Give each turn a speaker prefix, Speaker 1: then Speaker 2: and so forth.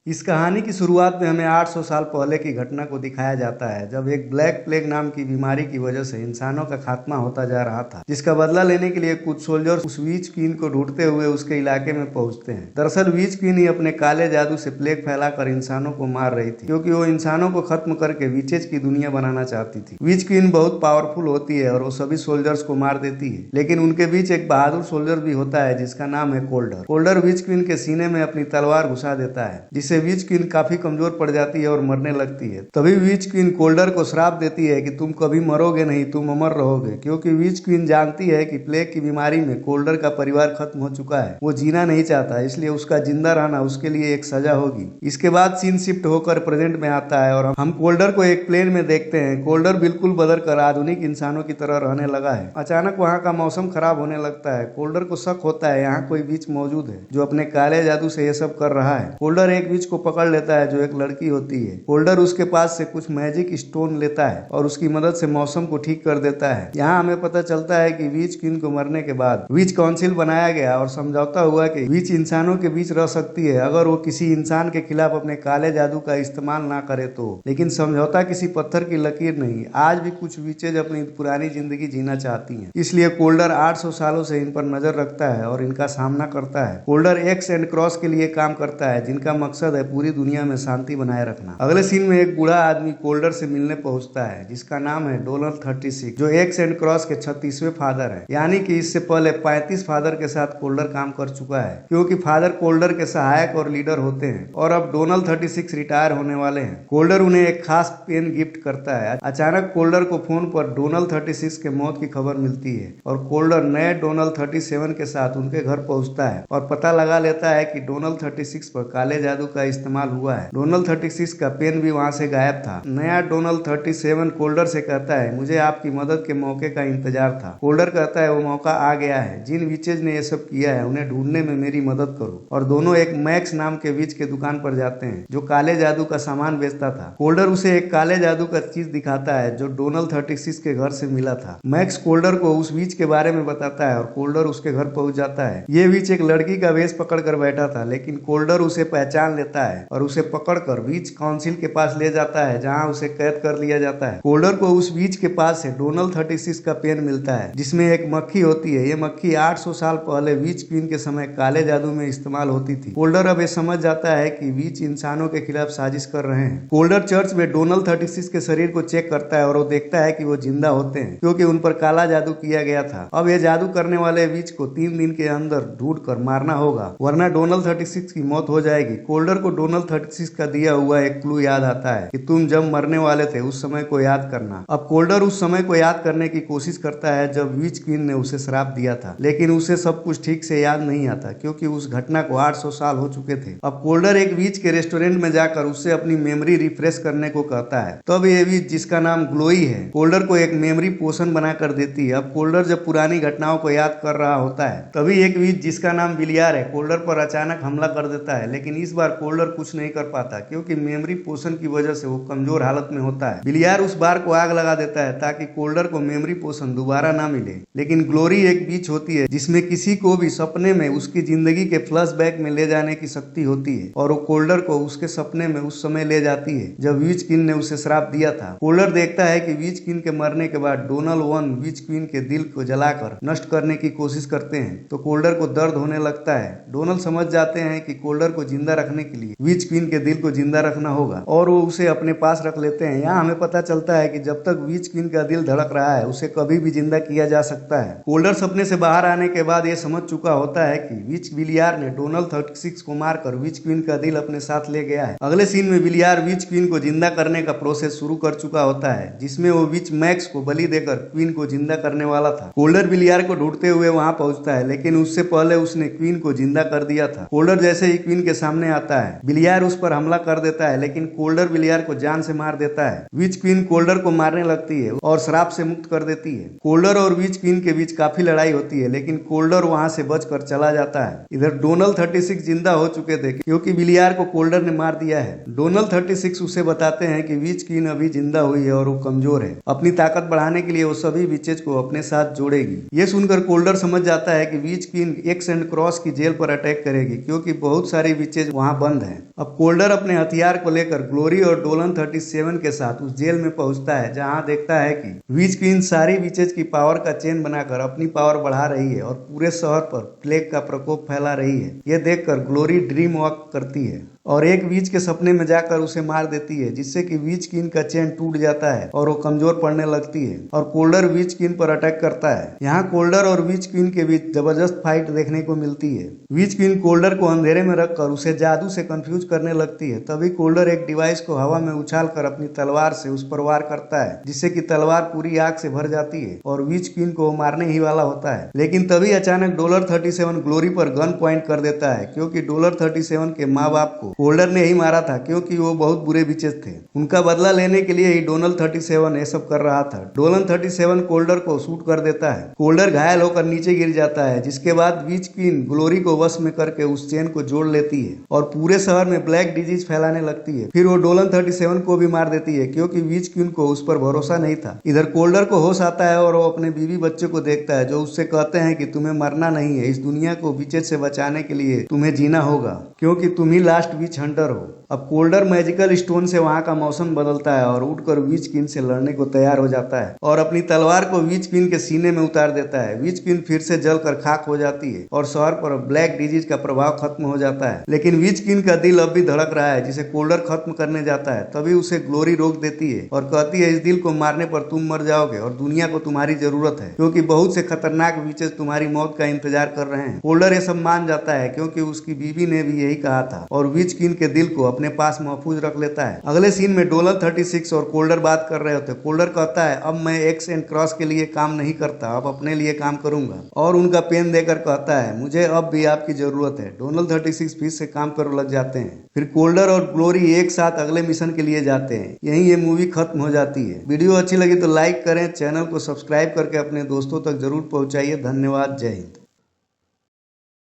Speaker 1: इस कहानी की शुरुआत में हमें 800 साल पहले की घटना को दिखाया जाता है, जब एक ब्लैक प्लेग नाम की बीमारी की वजह से इंसानों का खात्मा होता जा रहा था, जिसका बदला लेने के लिए कुछ सोल्जर्स उस वीच क्वीन को ढूंढते हुए उसके इलाके में पहुंचते हैं। दरअसल वीच क्वीन ही अपने काले जादू से प्लेग फैलाकर इंसानों को मार रही थी, क्योंकि वो इंसानों को खत्म करके विचेज की दुनिया बनाना चाहती थी। वीच क्वीन बहुत पावरफुल होती है और वो सभी सोल्जर्स को मार देती है, लेकिन उनके बीच एक बहादुर सोल्जर भी होता है जिसका नाम है कोल्डर। कोल्डर वीच क्वीन के सीने में अपनी तलवार घुसा देता है, जिससे वीच क्वीन काफी कमजोर पड़ जाती है और मरने लगती है। तभी वीच क्वीन कोल्डर को श्राप देती है कि तुम कभी मरोगे नहीं, तुम अमर रहोगे, क्योंकि वीच क्वीन जानती है कि प्लेग की बीमारी में कोल्डर का परिवार खत्म हो चुका है। वो जीना नहीं चाहता, इसलिए उसका जिंदा रहना उसके लिए एक सजा होगी। इसके बाद सीन शिफ्ट होकर प्रेजेंट में आता है और हम कोल्डर को एक प्लेन में देखते हैं। कोल्डर बिल्कुल बदल कर आधुनिक इंसानों की तरह रहने लगा है। अचानक वहाँ का मौसम खराब होने लगता है। कोल्डर को शक होता है यहाँ कोई विच मौजूद है जो अपने काले जादू से ये सब कर रहा है। कोल्डर एक विच को पकड़ लेता है जो एक लड़की होती है। कोल्डर उसके पास से कुछ मैजिक स्टोन लेता है और उसकी मदद से मौसम को ठीक कर देता है। यहाँ हमें पता चलता है कि विच क्वीन को मरने के बाद विच काउंसिल बनाया गया और समझौता हुआ कि विच इंसानों के बीच रह सकती है अगर वो किसी इंसान के खिलाफ अपने काले जादू का इस्तेमाल ना करे तो। लेकिन समझौता किसी पत्थर की लकीर नहीं। आज भी कुछ विचेज अपनी पुरानी जिंदगी जीना चाहती हैं, इसलिए कोल्डर 800 सालों से इन पर नजर रखता है और इनका सामना करता है। कोल्डर एक्स एंड क्रॉस के लिए काम करता है, जिनका मकसद है पूरी दुनिया में शांति बनाए रखना। अगले सीन में एक बूढ़ा आदमी कोल्डर से मिलने पहुंचता है, जिसका नाम है डोनाल्ड 36, जो एक्स एंड क्रॉस के 36वें फादर है। यानी कि इससे पहले 35 फादर के साथ कोल्डर काम कर चुका है, क्योंकि फादर कोल्डर के सहायक और लीडर होते हैं और अब डोनाल्ड 36 रिटायर होने वाले हैं। कोल्डर उन्हें एक खास पेन गिफ्ट करता है। अचानक कोल्डर को फोन पर डोनाल्ड 36 के मौत की खबर मिलती है और कोल्डर नए डोनाल्ड 37 के साथ उनके घर पहुंचता है और पता लगा लेता है कि डोनाल्ड 36 पर काले जादू का इस्तेमाल हुआ है। डोनाल्ड 36 का पेन भी वहां से गायब था। नया डोनाल्ड 37 कोल्डर से कहता है, मुझे आपकी मदद के मौके का इंतजार था। कोल्डर कहता है, वो मौका आ गया है। जिन विचेज ने ये सब किया है उन्हें ढूंढने में मेरी मदद करो। और दोनों एक मैक्स नाम के विच के दुकान पर जाते हैं, जो काले जादू का सामान बेचता था। कोल्डर उसे एक काले जादू का चीज दिखाता है जो डोनाल्ड 36 के घर से मिला था। मैक्स कोल्डर को उस विच के बारे में बताता है और कोल्डर उसके घर पहुंच जाता है। ये विच एक लड़की का वेश पकड़ कर बैठा था, लेकिन कोल्डर उसे पहचान लेता है और उसे पकड़कर विच काउंसिल के पास ले जाता है, जहां उसे कैद कर लिया जाता है। कोल्डर को उस विच के पास से डोनाल्ड 36 का पेन मिलता है, जिसमें एक मक्खी होती है। ये मक्खी 800 साल पहले विच क्वीन के समय काले जादू में इस्तेमाल होती थी। कोल्डर अब ये समझ जाता है कि विच इंसानों के खिलाफ साजिश कर रहे हैं। कोल्डर चर्च में डोनाल्ड 36 के शरीर को चेक करता है और वो देखता है कि वो जिंदा होते हैं, क्योंकि उन पर काला जादू किया गया था। अब ये जादू करने वाले विच को 3 दिन के अंदर ढूंढ कर मारना होगा, वरना डोनाल्ड 36 की मौत हो जाएगी। कोल्डर को डोनाल्ड 36 का दिया हुआ एक क्लू याद आता है कि तुम जब मरने वाले थे उस समय को याद करना। अब कोल्डर उस समय को याद करने की कोशिश करता है जब विच क्वीन ने उसे श्राप दिया था, लेकिन उसे सब कुछ ठीक से याद नहीं आता, क्योंकि उस घटना को 800 साल हो चुके थे। अब कोल्डर एक विच के रेस्टोरेंट में जाकर उससे अपनी मेमोरी रिफ्रेश करने को कहता है। तब ये विच, जिसका नाम ग्लोई है, कोल्डर को एक मेमोरी पोशन बनाकर देती है। अब कोल्डर जब पुरानी घटनाओं को याद कर रहा होता है, तभी एक विच, जिसका नाम बिलियार है, कोल्डर पर अचानक हमला कर देता है। लेकिन इस बार कोल्डर कुछ नहीं कर पाता, क्योंकि मेमोरी पोशन की वजह से वो कमजोर हालत में होता है। बिलियार उस बार को आग लगा देता है ताकि कोल्डर को मेमोरी पोशन दोबारा ना मिले। लेकिन ग्लोरी एक विच होती है जिसमें किसी को भी सपने में उसकी जिंदगी के फ्लैशबैक में ले जाने की शक्ति होती है, और वो कोल्डर को उसके सपने में उस समय ले जाती है जब विच क्वीन ने उसे श्राप दिया था। कोल्डर देखता है कि विच क्वीन के मरने के बाद डोनाल्ड 1 विच क्वीन के दिल को जलाकर नष्ट करने की कोशिश करते हैं, तो कोल्डर को दर्द होने लगता है। डोनाल्ड समझ जाते हैं कि कोल्डर को जिंदा रखने के लिए विच क्वीन के दिल को जिंदा रखना होगा, और वो उसे अपने पास रख लेते हैं। यहाँ हमें पता चलता है कि जब तक विच क्वीन का दिल धड़क रहा है उसे कभी भी जिंदा किया जा सकता है। कोल्डर सपने से बाहर आने के बाद ये समझ चुका होता है कि विच बिलियार ने डोनाल्ड 36 को मारकर विच क्वीन का दिल अपने साथ ले गया है। अगले सीन में बिलियार विच क्वीन को जिंदा करने का प्रोसेस शुरू कर चुका होता है, जिसमें वो विच मैक्स को बलि देकर क्वीन को जिंदा करने वाला था। कोल्डर बिलियार को ढूंढते हुए वहां पहुंचता है, लेकिन उससे पहले उसने क्वीन को जिंदा कर दिया था। कोल्डर जैसे ही क्वीन के सामने आता है, बिलियार उस पर हमला कर देता है, लेकिन कोल्डर बिलियार को जान से मार देता है। विच क्वीन कोल्डर को मारने लगती है और श्राप से मुक्त कर देती है। कोल्डर और विच क्वीन के बीच काफी लड़ाई होती है, लेकिन कोल्डर वहां से बचकर चला जाता है। इधर डोनाल्ड 36 जिंदा हो चुके थे, क्योंकि बिलियार को कोल्डर ने मार दिया है। डोनाल्ड 36 उसे बताते हैं कि विच क्वीन अभी जिंदा हुई है और वो कमजोर है। अपनी ताकत बढ़ाने के लिए वो सभी विचेज को अपने साथ जोड़ेगी। ये सुनकर कोल्डर समझ जाता है कि विच क्वीन एक्स एंड क्रॉस की जेल पर अटैक करेगी, क्योंकि बहुत सारी विचेज वहां बंद बंद हैं। अब कोल्डर अपने हथियार को लेकर ग्लोरी और डोलन 37 के साथ उस जेल में पहुंचता है, जहां देखता है कि विच क्वीन सारी विचेज की पावर का चेन बनाकर अपनी पावर बढ़ा रही है और पूरे शहर पर प्लेग का प्रकोप फैला रही है। यह देखकर ग्लोरी ड्रीम वॉक करती है और एक विच के सपने में जाकर उसे मार देती है, जिससे कि विच क्वीन का चेन टूट जाता है और वो कमजोर पड़ने लगती है और कोल्डर विच क्वीन पर अटैक करता है। यहाँ कोल्डर और विच क्वीन के बीच जबरदस्त फाइट देखने को मिलती है। विच क्वीन कोल्डर को अंधेरे में रखकर उसे जादू से कंफ्यूज करने लगती है। तभी कोल्डर एक डिवाइस को हवा में उछालकर अपनी तलवार से उस पर वार करता है, जिससे कि तलवार पूरी आग से भर जाती है और विच क्वीन को मारने ही वाला होता है। लेकिन तभी अचानक डॉलर 37 ग्लोरी पर गन पॉइंट कर देता है, क्योंकि डॉलर 37 के माँ बाप को कोल्डर ने ही मारा था, क्योंकि वो बहुत बुरे विचेज थे। उनका बदला लेने के लिए ही डोनल 37 ये सब कर रहा था। डोलन 37 कोल्डर को शूट कर देता है। कोल्डर घायल होकर नीचे गिर जाता है, जिसके बाद विच क्वीन ग्लोरी को वश में करके उस चेन को जोड़ लेती है और पूरे शहर में ब्लैक डिजीज फैलाने लगती है। फिर वो डोलन 37 को भी मार देती है, क्योंकि विच क्वीन को उस पर भरोसा नहीं था। इधर कोल्डर को होश आता है और वो अपने बीवी बच्चे को देखता है, जो उससे कहते हैं कि तुम्हें मरना नहीं है, इस दुनिया को विचेज से बचाने के लिए तुम्हें जीना होगा, क्योंकि तुम ही लास्ट विच हंटर हो। अब कोल्डर मैजिकल स्टोन से वहां का मौसम बदलता है और उठकर विच क्वीन से लड़ने को तैयार हो जाता है और अपनी तलवार को विच क्वीन के सीने में उतार देता है। विच क्वीन फिर से जलकर खाक हो जाती है और शहर पर ब्लैक डिजीज का प्रभाव खत्म हो जाता है। लेकिन विच क्वीन का दिल अब भी धड़क रहा है, जिसे कोल्डर खत्म करने जाता है। तभी उसे ग्लोरी रोक देती है और कहती है, इस दिल को मारने पर तुम मर जाओगे और दुनिया को तुम्हारी जरूरत है, क्योंकि बहुत से खतरनाक विचेज तुम्हारी मौत का इंतजार कर रहे हैं। कोल्डर ये सब मान जाता है, क्योंकि उसकी बीवी ने भी यही कहा था, और विच क्वीन के दिल को अपने पास महफूज रख लेता है। अगले सीन में डोलन 36 और कोल्डर बात कर रहे होते। कोल्डर कहता है, अब मैं एक्स एंड क्रॉस के लिए काम नहीं करता, अब अपने लिए काम करूंगा, और उनका पेन देकर कहता है, मुझे अब भी आपकी जरूरत है। डोनल 36 फिर से काम कर लग जाते हैं। फिर कोल्डर और ग्लोरी एक साथ अगले मिशन के लिए जाते हैं। यहीं ये मूवी खत्म हो जाती है। वीडियो अच्छी लगी तो लाइक करें, चैनल को सब्सक्राइब करके अपने दोस्तों तक जरूर पहुंचाइए। धन्यवाद। जय हिंद।